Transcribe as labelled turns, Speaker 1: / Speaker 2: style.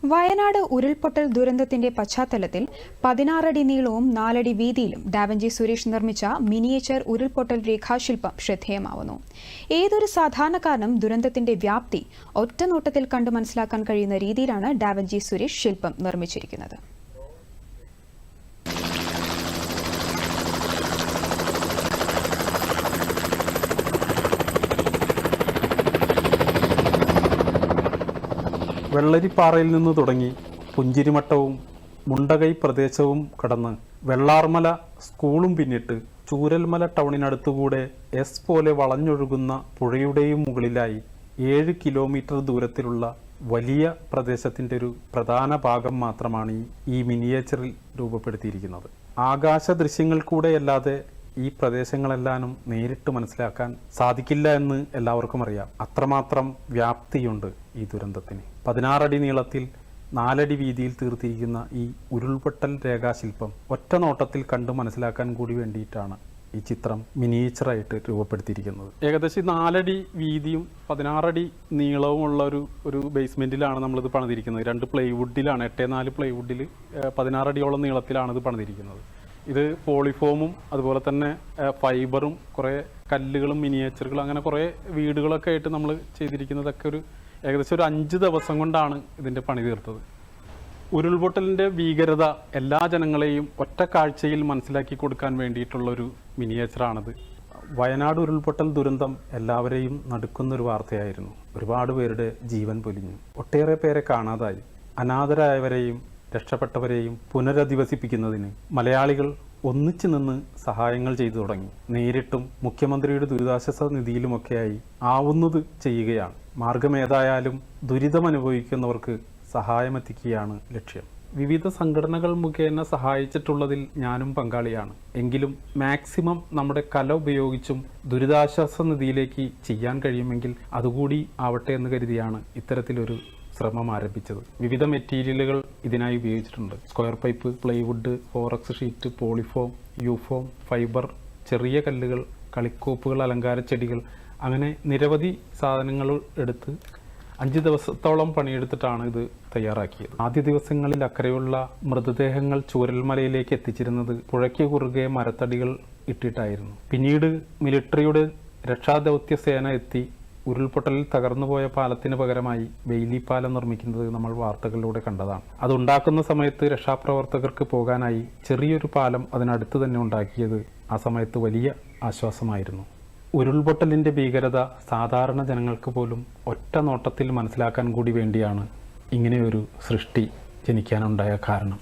Speaker 1: വയനാട് ഉരുൾപൊട്ടൽ ദുരന്തത്തിന്റെ പശ്ചാത്തലത്തിൽ 16 അടി നീളവും 4 അടി വീതിയിലും ഡാവിഞ്ചി സുരേഷ് നിർമ്മിച്ച മിനിയേച്ചർ ഉരുൾപൊട്ടൽ രേഖാശില്പം ശ്രദ്ധേയമാവുന്നു. ഏതൊരു സാധാരണക്കാരനും ദുരന്തത്തിന്റെ വ്യാപ്തി ഒറ്റനോട്ടത്തിൽ കണ്ടു മനസ്സിലാക്കാൻ കഴിയുന്ന രീതിയിലാണ് ഡാവിഞ്ചി സുരേഷ് ശില്പം നിർമ്മിച്ചിരിക്കുന്നത്.
Speaker 2: വെള്ളരിപ്പാറയിൽ നിന്ന് തുടങ്ങി പുഞ്ചിരിമട്ടവും മുണ്ടകൈ പ്രദേശവും കടന്ന് വെള്ളാർമല സ്കൂളും പിന്നിട്ട് ചൂരൽമല ടൗണിനടുത്തുകൂടെ എസ് പോലെ വളഞ്ഞൊഴുകുന്ന പുഴയുടെയും മുകളിലായി 7 കിലോമീറ്റർ ദൂരത്തിലുള്ള വലിയ പ്രദേശത്തിൻ്റെ ഒരു പ്രധാന ഭാഗം മാത്രമാണ് ഈ മിനിയേച്ചറിൽ രൂപപ്പെടുത്തിയിരിക്കുന്നത്. ആകാശ ദൃശ്യങ്ങൾ കൂടെയല്ലാതെ ഈ പ്രദേശങ്ങളെല്ലാനും നേരിട്ട് മനസ്സിലാക്കാൻ സാധിക്കില്ല എന്ന് എല്ലാവർക്കും അറിയാം. അത്രമാത്രം വ്യാപ്തിയുണ്ട് ഈ ദുരന്തത്തിന്. 16 അടി നീളത്തിൽ 4 അടി വീതിയിൽ തീർത്തിരിക്കുന്ന ഈ ഉരുൾപൊട്ടൽ രേഖാശില്പം ഒറ്റ നോട്ടത്തിൽ കണ്ട് മനസ്സിലാക്കാൻ കൂടി വേണ്ടിയിട്ടാണ് ഈ ചിത്രം മിനിയേച്ചറായിട്ട് രൂപപ്പെടുത്തിയിരിക്കുന്നത്. ഏകദേശം 4 അടി വീതിയും 16 അടി നീളവുമുള്ള ഒരു ബേസ്മെന്റിലാണ് നമ്മളിത് പണിതിരിക്കുന്നത്. 2 പ്ലൈവുഡിലാണ്, 8x4 പ്ലൈവുഡിൽ 16 അടിയോളം നീളത്തിലാണ് ഇത് പണിതിരിക്കുന്നത്. ഇത് പോളിഫോമും അതുപോലെ തന്നെ ഫൈബറും കുറേ കല്ലുകളും മിനിയേച്ചറുകളും അങ്ങനെ കുറേ വീടുകളൊക്കെ ആയിട്ട് നമ്മൾ ചെയ്തിരിക്കുന്നതൊക്കെ ഏകദേശം ഒരു 5 ദിവസം കൊണ്ടാണ് ഇതിൻ്റെ പണി തീർത്തത്. ഉരുൾപൊട്ടലിൻ്റെ ഭീകരത എല്ലാ ജനങ്ങളെയും ഒറ്റ കാഴ്ചയിൽ മനസ്സിലാക്കി കൊടുക്കാൻ വേണ്ടിയിട്ടുള്ളൊരു മിനിയേച്ചറാണിത്. വയനാട് ഉരുൾപൊട്ടൽ ദുരന്തം എല്ലാവരെയും നടുക്കുന്നൊരു വാർത്തയായിരുന്നു. ഒരുപാട് പേരുടെ ജീവൻ പൊലിഞ്ഞു, ഒട്ടേറെ പേരെ കാണാതായി. അനാഥരായവരെയും രക്ഷപ്പെട്ടവരെയും പുനരധിവസിപ്പിക്കുന്നതിന് മലയാളികൾ ഒന്നിച്ചു നിന്ന് സഹായങ്ങൾ ചെയ്തു തുടങ്ങി. നേരിട്ടും മുഖ്യമന്ത്രിയുടെ ദുരിതാശ്വാസ നിധിയിലുമൊക്കെയായി ആവുന്നത് ചെയ്യുകയാണ്. മാർഗമേതായാലും ദുരിതമനുഭവിക്കുന്നവർക്ക് സഹായമെത്തിക്കുകയാണ് ലക്ഷ്യം. വിവിധ സംഘടനകൾ മുഖേന സഹായിച്ചിട്ടുള്ളതിൽ ഞാനും പങ്കാളിയാണ്. എങ്കിലും മാക്സിമം നമ്മുടെ കല ഉപയോഗിച്ചും ദുരിതാശ്വാസ നിധിയിലേക്ക് ചെയ്യാൻ കഴിയുമെങ്കിൽ അതുകൂടി ആവട്ടെ എന്ന് കരുതിയാണ് ഇത്തരത്തിലൊരു ശ്രമം ആരംഭിച്ചത്. വിവിധ മെറ്റീരിയലുകൾ ഇതിനായി ഉപയോഗിച്ചിട്ടുണ്ട്. Square pipe, plywood, forex sheet, polyfoam, യൂഫോം, ഫൈബർ, ചെറിയ കല്ലുകൾ, കളിക്കോപ്പുകൾ, അലങ്കാര ചെടികൾ, അങ്ങനെ നിരവധി സാധനങ്ങൾ എടുത്ത് 5 ദിവസത്തോളം പണിയെടുത്തിട്ടാണ് ഇത് തയ്യാറാക്കിയത്. ആദ്യ ദിവസങ്ങളിൽ അക്കരെയുള്ള മൃതദേഹങ്ങൾ ചൂരൽമലയിലേക്ക് എത്തിച്ചിരുന്നത് പുഴയ്ക്ക് കുറുകെ മരത്തടികൾ ഇട്ടിട്ടായിരുന്നു. പിന്നീട് മിലിട്ടറിയുടെ രക്ഷാദൗത്യ സേന എത്തി ഉരുൾപൊട്ടലിൽ തകർന്നുപോയ പാലത്തിന് പകരമായി ബെയിലി പാലം നിർമ്മിക്കുന്നത് നമ്മൾ വാർത്തകളിലൂടെ കണ്ടതാണ്. അതുണ്ടാക്കുന്ന സമയത്ത് രക്ഷാപ്രവർത്തകർക്ക് പോകാനായി ചെറിയൊരു പാലം അതിനടുത്ത് തന്നെ ഉണ്ടാക്കിയത് ആ സമയത്ത് വലിയ ആശ്വാസമായിരുന്നു. ഉരുൾപൊട്ടലിൻ്റെ ഭീകരത സാധാരണ ജനങ്ങൾക്ക് പോലും ഒറ്റ നോട്ടത്തിൽ മനസ്സിലാക്കാൻ കൂടി വേണ്ടിയാണ് ഇങ്ങനെയൊരു സൃഷ്ടി ജനിക്കാനുണ്ടായ കാരണം.